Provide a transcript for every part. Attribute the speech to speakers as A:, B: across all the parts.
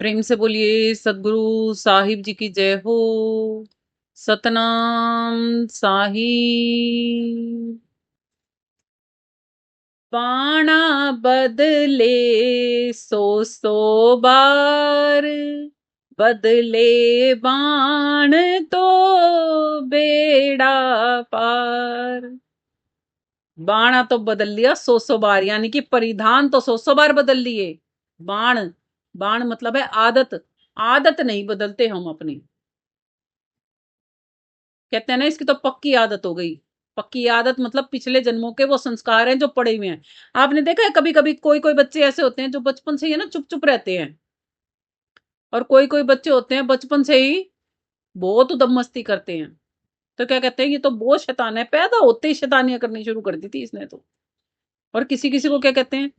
A: प्रेम से बोलिए सदगुरु साहिब जी की जय हो। सतनाम साहिब। बाणा बदले सौ बार, बदले बाण तो बेड़ा पार। बाणा तो बदल लिया सौ बार, यानी कि परिधान तो सौ बार बदल लिए। बाण, बाण मतलब है आदत। आदत नहीं बदलते हम अपनी। कहते हैं ना, इसकी तो पक्की आदत हो गई। पक्की आदत मतलब पिछले जन्मों के वो संस्कार हैं जो पड़े हुए हैं। आपने देखा है कभी कभी कोई कोई बच्चे ऐसे होते हैं जो बचपन से ही है ना चुप चुप रहते हैं, और कोई कोई बच्चे होते हैं बचपन से ही बहुत उदम मस्ती करते हैं। तो क्या कहते हैं, ये तो बहुत शैतान है, पैदा होते ही शैतानियां करनी शुरू कर दी थी इसने तो। और किसी किसी को क्या कहते हैं,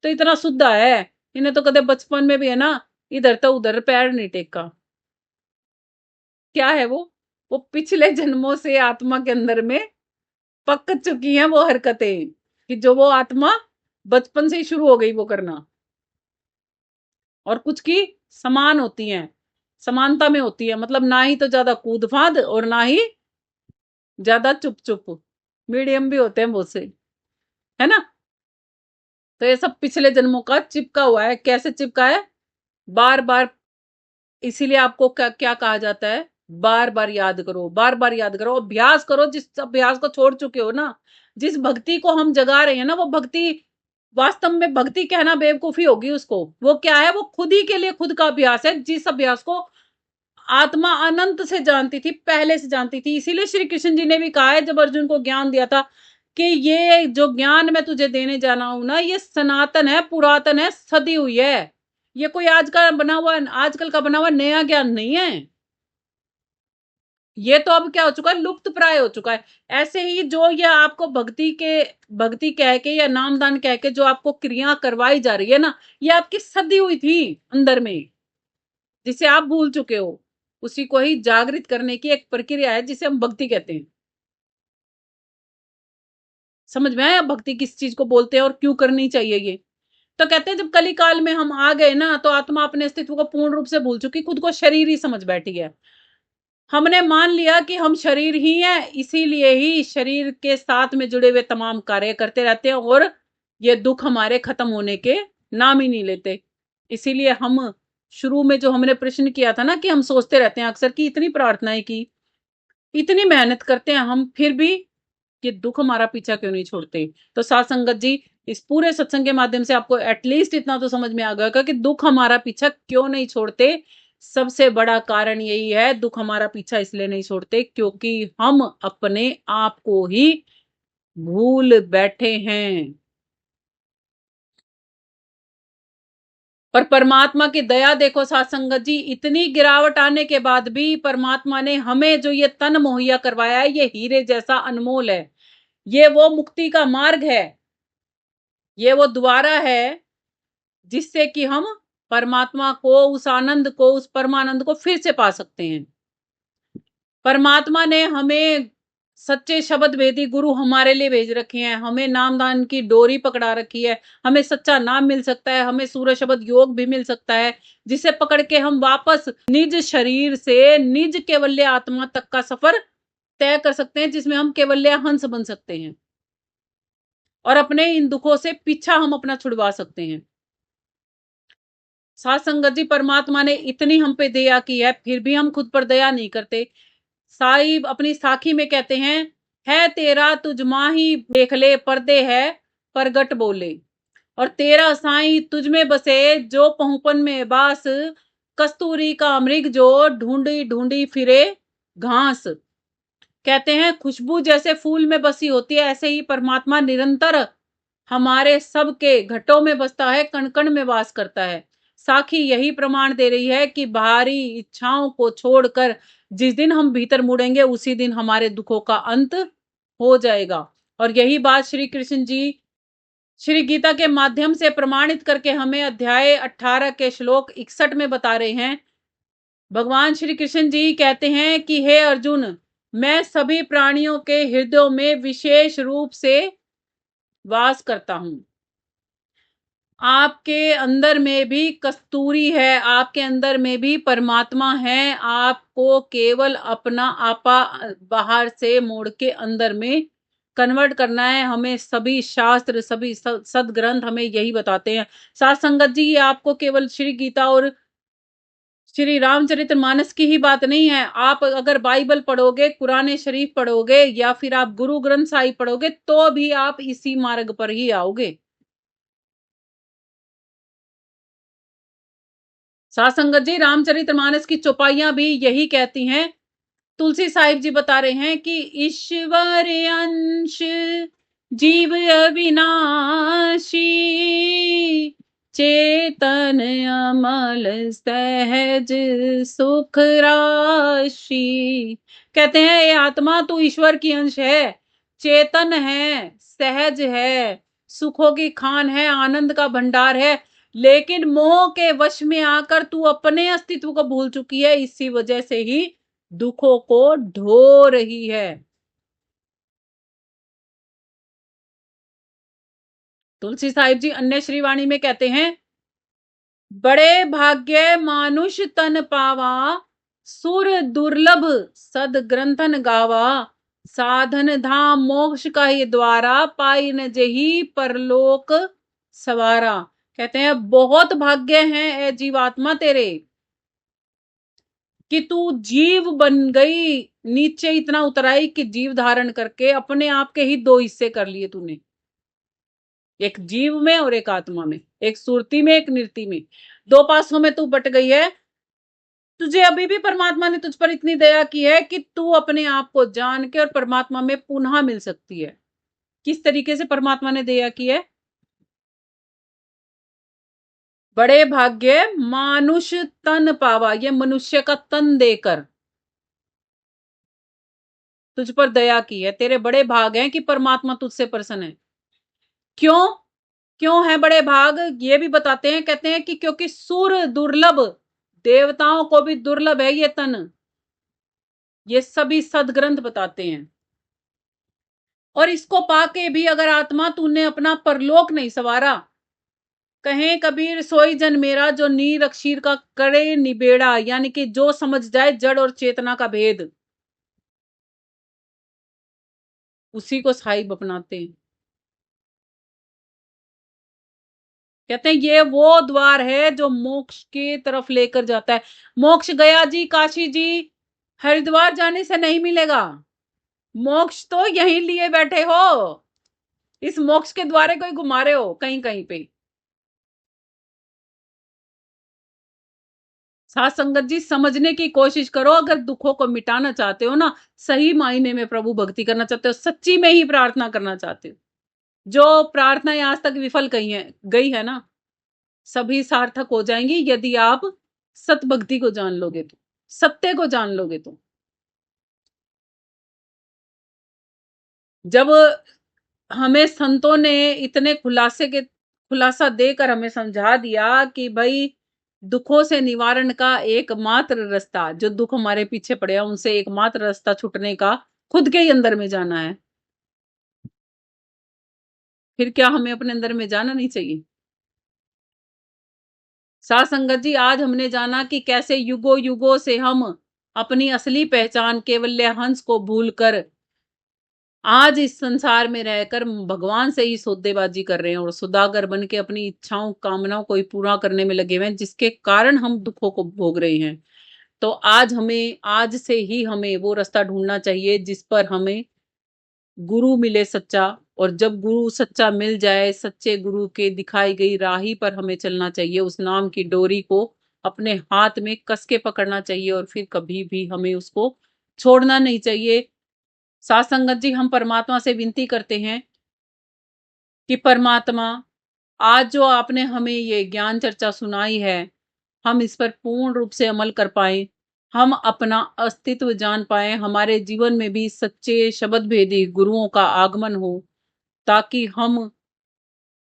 A: तो इतना शुद्ध है, इन्हें तो कदे बचपन में भी है ना इधर तो उधर पैर नहीं टेका। क्या है वो पिछले जन्मों से आत्मा के अंदर में पक चुकी हैं वो हरकतें, कि जो वो आत्मा बचपन से ही शुरू हो गई वो करना। और कुछ की समान होती हैं, समानता में होती है, मतलब ना ही तो ज्यादा कूद फाद और ना ही ज्यादा चुप चुप, मीडियम भी होते हैं बहुत से, है ना। तो ये सब पिछले जन्मों का चिपका हुआ है। कैसे चिपका है? बार बार। इसीलिए आपको क्या क्या कहा जाता है, बार बार याद करो, बार बार याद करो, अभ्यास करो। जिस अभ्यास को छोड़ चुके हो ना, जिस भक्ति को हम जगा रहे हैं ना, वो भक्ति वास्तव में भक्ति कहना बेवकूफी होगी उसको। वो क्या है? वो खुद ही के लिए खुद का अभ्यास है, जिस अभ्यास को आत्मा अनंत से जानती थी, पहले से जानती थी। इसीलिए श्री कृष्ण जी ने भी कहा है जब अर्जुन को ज्ञान दिया था कि ये जो ज्ञान मैं तुझे देने जाना हूं ना, ये सनातन है, पुरातन है, सदी हुई है। ये कोई आज का बना हुआ, आजकल का बना हुआ नया ज्ञान नहीं है। ये तो अब क्या हो चुका है, लुप्त प्राय हो चुका है। ऐसे ही जो ये आपको भक्ति कह के या नामदान कह के जो आपको क्रिया करवाई जा रही है ना, ये आपकी सदी हुई थी अंदर में, जिसे आप भूल चुके हो। उसी को ही जागृत करने की एक प्रक्रिया है जिसे हम भक्ति कहते हैं। समझ में आया भक्ति किस चीज को बोलते हैं और क्यों करनी चाहिए ये? तो कहते हैं जब कली काल में हम आ गए ना, तो आत्मा अपने अस्तित्व को पूर्ण रूप से भूल चुकी, खुद को शरीर ही समझ बैठी है। हमने मान लिया कि हम शरीर ही हैं, इसीलिए ही शरीर के साथ में जुड़े हुए तमाम कार्य करते रहते हैं, और ये दुख हमारे खत्म होने के नाम ही नहीं लेते। इसीलिए हम शुरू में जो हमने प्रश्न किया था ना, कि हम सोचते रहते हैं अक्सर कि इतनी प्रार्थनाएं की, इतनी मेहनत करते हैं हम, फिर भी ये दुख हमारा पीछा क्यों नहीं छोड़ते। तो साथ संगत जी, इस पूरे सत्संग के माध्यम से आपको एटलीस्ट इतना तो समझ में आ गया कि दुख हमारा पीछा क्यों नहीं छोड़ते। सबसे बड़ा कारण यही है, दुख हमारा पीछा इसलिए नहीं छोड़ते क्योंकि हम अपने आप को ही भूल बैठे हैं। पर परमात्मा की दया देखो साथ संगत जी, इतनी गिरावट आने के बाद भी परमात्मा ने हमें जो ये तन मुहैया करवाया है, ये हीरे जैसा अनमोल है। ये वो मुक्ति का मार्ग है, ये वो द्वारा है जिससे कि हम परमात्मा को, उस आनंद को, उस परमानंद को फिर से पा सकते हैं। परमात्मा ने हमें सच्चे शब्द वेदी गुरु हमारे लिए भेज रखे हैं, हमें नामदान की डोरी पकड़ा रखी है। हमें सच्चा नाम मिल सकता है, हमें सूर्य शब्द योग भी मिल सकता है, जिसे पकड़ के हम वापस निज शरीर से निज केवल्य आत्मा तक का सफर तय कर सकते हैं, जिसमें हम केवल्य हंस बन सकते हैं और अपने इन दुखों से पीछा हम अपना छुड़वा सकते हैं। साथ संगत जी, परमात्मा ने इतनी हम पे दया की है, फिर भी हम खुद पर दया नहीं करते। साहिब अपनी साखी में कहते हैं, है तेरा तुझ माही देख ले पर्दे है परगट बोले, और तेरा साई तुझ में बसे जो पहुपन में बास, कस्तूरी का मृग जो ढूंढी ढूंढी फिरे घास। कहते हैं खुशबू जैसे फूल में बसी होती है, ऐसे ही परमात्मा निरंतर हमारे सबके घटों में बसता है, कण कण में वास करता है। साखी यही प्रमाण दे रही है कि बाहरी इच्छाओं को छोड़कर जिस दिन हम भीतर मुड़ेंगे, उसी दिन हमारे दुखों का अंत हो जाएगा। और यही बात श्री कृष्ण जी श्री गीता के माध्यम से प्रमाणित करके हमें अध्याय 18 के श्लोक 61 में बता रहे हैं। भगवान श्री कृष्ण जी कहते हैं कि हे अर्जुन, मैं सभी प्राणियों के हृदयों में विशेष रूप से वास करता हूं। आपके अंदर में भी कस्तूरी है, आपके अंदर में भी परमात्मा है। आपको केवल अपना आपा बाहर से मोड़ के अंदर में कन्वर्ट करना है। हमें सभी शास्त्र, सभी सदग्रंथ हमें यही बताते हैं। साथ संगत जी, ये आपको केवल श्री गीता और श्री रामचरितमानस की ही बात नहीं है। आप अगर बाइबल पढ़ोगे, कुरान शरीफ पढ़ोगे, या फिर आप गुरु ग्रंथ साहिब पढ़ोगे, तो भी आप इसी मार्ग पर ही आओगे। साथ संगत जी, रामचरितमानस की चौपाइयां भी यही कहती हैं। तुलसी साहिब जी बता रहे हैं कि ईश्वर अंश जीव अविनाशी, चेतन अमल सहज सुख राशि। कहते हैं, ये आत्मा तू ईश्वर की अंश है, चेतन है, सहज है, सुखों की खान है, आनंद का भंडार है, लेकिन मोह के वश में आकर तू अपने अस्तित्व को भूल चुकी है। इसी वजह से ही दुखों को ढो रही है। तुलसी साहिब जी अन्य श्रीवाणी में कहते हैं, बड़े भाग्य मानुष तन पावा, सुर दुर्लभ सद ग्रंथन गावा, साधन धाम मोक्ष का ही द्वारा, पाई न जही परलोक सवारा। कहते हैं, बहुत भाग्य हैं ए जीवात्मा तेरे कि तू जीव बन गई, नीचे इतना उतराई कि जीव धारण करके अपने आप के ही दो हिस्से कर लिए तूने, एक जीव में और एक आत्मा में, एक सुरती में एक निर्ति में, दो पासों में तू बट गई है। तुझे अभी भी परमात्मा ने तुझ पर इतनी दया की है कि तू अपने आप को जान के और परमात्मा में पुनः मिल सकती है। किस तरीके से परमात्मा ने दया की है? बड़े भाग्य मानुष तन पावा, ये मनुष्य का तन देकर तुझ पर दया की है। तेरे बड़े भाग हैं कि परमात्मा तुझसे प्रसन्न है। क्यों? क्यों है बड़े भाग? ये भी बताते हैं, कहते हैं कि क्योंकि सुर दुर्लभ, देवताओं को भी दुर्लभ है ये तन। ये सभी सदग्रंथ बताते हैं। और इसको पाके भी अगर आत्मा तूने अपना परलोक नहीं सवारा, कहें कबीर सोई जन मेरा जो नीर अक्षीर का करे निबेड़ा, यानी कि जो समझ जाए जड़ और चेतना का भेद, उसी को साहिब अपनाते हैं। कहते हैं, ये वो द्वार है जो मोक्ष की तरफ लेकर जाता है। मोक्ष गया जी, काशी जी, हरिद्वार जाने से नहीं मिलेगा। मोक्ष तो यहीं लिए बैठे हो, इस मोक्ष के द्वारे कोई घुमा रहे हो कहीं कहीं पे। साथ संगत जी, समझने की कोशिश करो। अगर दुखों को मिटाना चाहते हो ना, सही मायने में प्रभु भक्ति करना चाहते हो, सच्ची में ही प्रार्थना करना चाहते हो, जो प्रार्थनाएं आज तक विफल गई है ना, सभी सार्थक हो जाएंगी यदि आप सत भक्ति को जान लोगे तो, सत्य को जान लोगे तो। जब हमें संतों ने इतने खुलासा देकर हमें समझा दिया कि भाई, दुखों से निवारण का एकमात्र रास्ता, जो दुख हमारे पीछे पड़े हैं उनसे एकमात्र रास्ता छूटने का खुद के ही अंदर में जाना है, फिर क्या हमें अपने अंदर में जाना नहीं चाहिए? साथ संगत जी, आज हमने जाना कि कैसे युगों युगों से हम अपनी असली पहचान केवल्य हंस को भूलकर आज इस संसार में रहकर भगवान से ही सौदेबाजी कर रहे हैं और सुदागर बन के अपनी इच्छाओं कामनाओं को ही पूरा करने में लगे हुए हैं, जिसके कारण हम दुखों को भोग रहे हैं। तो आज से ही हमें वो रास्ता ढूंढना चाहिए जिस पर हमें गुरु मिले सच्चा। और जब गुरु सच्चा मिल जाए, सच्चे गुरु के दिखाई गई राही पर हमें चलना चाहिए, उस नाम की डोरी को अपने हाथ में कस के पकड़ना चाहिए और फिर कभी भी हमें उसको छोड़ना नहीं चाहिए। साथ संगत जी, हम परमात्मा से विनती करते हैं कि परमात्मा, आज जो आपने हमें ये ज्ञान चर्चा सुनाई है, हम इस पर पूर्ण रूप से अमल कर पाए, हम अपना अस्तित्व जान पाए, हमारे जीवन में भी सच्चे शब्द भेदी गुरुओं का आगमन हो, ताकि हम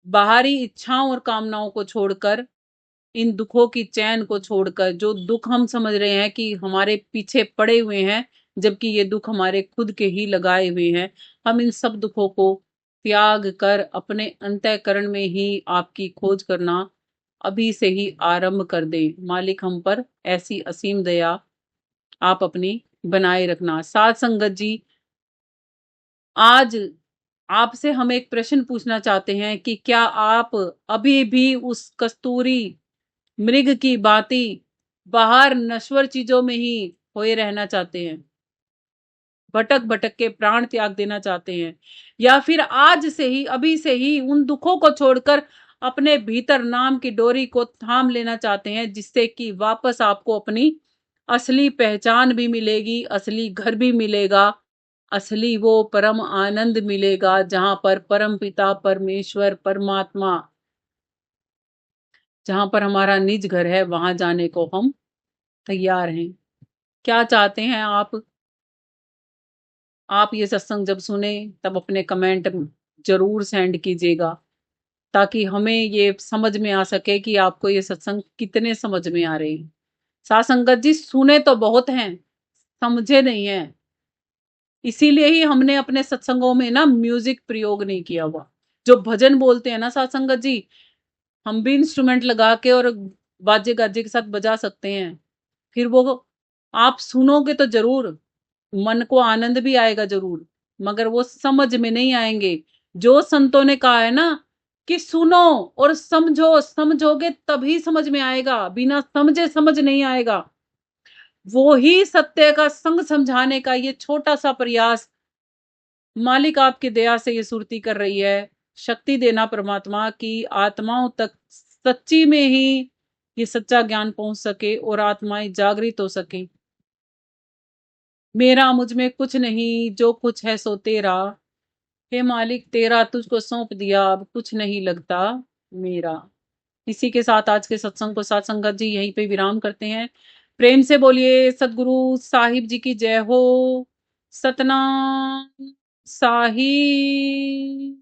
A: बाहरी इच्छाओं और कामनाओं को छोड़कर, इन दुखों की चैन को छोड़कर, जो दुख हम समझ रहे हैं कि हमारे पीछे पड़े हुए हैं, जबकि ये दुख हमारे खुद के ही लगाए हुए हैं, हम इन सब दुखों को त्याग कर अपने अंतःकरण में ही आपकी खोज करना अभी से ही आरंभ कर दे। मालिक हम पर ऐसी असीम दया आप अपनी बनाए रखना। साध संगत जी, आज आपसे हम एक प्रश्न पूछना चाहते हैं कि क्या आप अभी भी उस कस्तूरी मृग की भांति बाहर नश्वर चीजों में ही खोए रहना चाहते हैं, भटक भटक के प्राण त्याग देना चाहते हैं, या फिर आज से ही अभी से ही उन दुखों को छोड़कर अपने भीतर नाम की डोरी को थाम लेना चाहते हैं, जिससे कि वापस आपको अपनी असली पहचान भी मिलेगी, असली घर भी मिलेगा, असली वो परम आनंद मिलेगा, जहां पर परम पिता परमेश्वर परमात्मा, जहां पर हमारा निज घर है, वहां जाने को हम तैयार हैं। क्या चाहते हैं आप ये सत्संग जब सुने तब अपने कमेंट जरूर सेंड कीजिएगा, ताकि हमें ये समझ में आ सके कि आपको ये सत्संग कितने समझ में आ रहे हैं। साथ संगत जी, सुने तो बहुत हैं, समझे नहीं है। इसीलिए ही हमने अपने सत्संगों में ना म्यूजिक प्रयोग नहीं किया हुआ। जो भजन बोलते हैं ना साथ संगत जी, हम भी इंस्ट्रूमेंट लगा के और बाजे गाजे के साथ बजा सकते हैं, फिर वो आप सुनोगे तो जरूर, मन को आनंद भी आएगा जरूर, मगर वो समझ में नहीं आएंगे। जो संतों ने कहा है ना कि सुनो और समझो, समझोगे तभी समझ में आएगा, बिना समझे समझ नहीं आएगा। वो ही सत्य का संग समझाने का ये छोटा सा प्रयास मालिक आपकी दया से ये सुरती कर रही है। शक्ति देना परमात्मा की आत्माओं तक सच्ची में ही ये सच्चा ज्ञान पहुंच सके और आत्माएं जागृत हो सके। मेरा मुझ में कुछ नहीं, जो कुछ है सो तेरा, हे मालिक तेरा तुझको सौंप दिया, अब कुछ नहीं लगता मेरा। इसी के साथ आज के सत्संग को साथ संगत जी यहीं पे विराम करते हैं। प्रेम से बोलिए सदगुरु साहिब जी की जय हो। सतनाम साहिब।